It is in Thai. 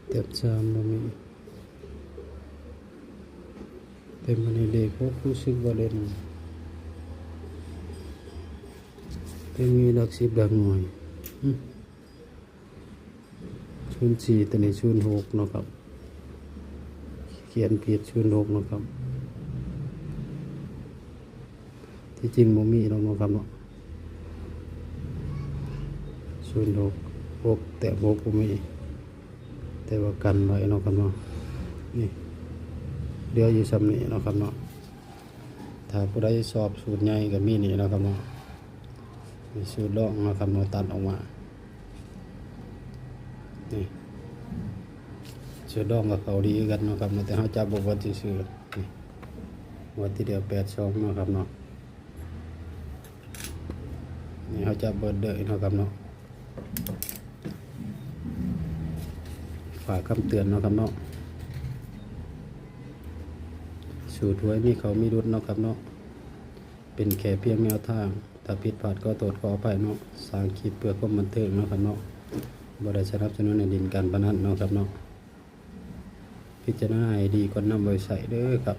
เต็มชามบ่มีเต็มมันในเด็กพวกรู้สึกว่าเล่นเต็มมีหลักสิบหลักหน่วยชุนสี่ตัวนี้ชุนหกเนาะครับเขียนผิดชุนหกเนาะครับที่จริงบ่มีเนาะครับเนาะชุนหกหกแต่หกบ่มีแต่ว่ากันไว้เนาะครับเนาะนี่เดี๋ยวอยู่ซ้ำนี้เนาะครับเนาะถ้าผู้ใดสอบสูตรใหญ่ก็มีนี่เนาะครับเนาะมีสูตรลอกเนาะครับเนาะตัดออกมานี่สูตรลอกกับเขาดีกันเนาะครับแต่เขาจับบอกว่าซื่อๆนี่วันที่เดียว82เนาะครับเนาะนี่เขาจับเบิดเด้อเนาะครับเนาะฝากคำเตือนเนาะครับเนาะสูตรหวยมีเขามีรุดเนาะครับเนาะเป็นแค่เพียงแนวทางถ้าผิดพลาดก็โทษขออภัยเนาะสร้างคลิปเพื่อความบันเทิงเนาะครับเนาะบ่ได้สนับสนุนในดินการพนันเนาะครับเนาะพิจารณาให้ดีก่อนนำไปใส่เด้อครับ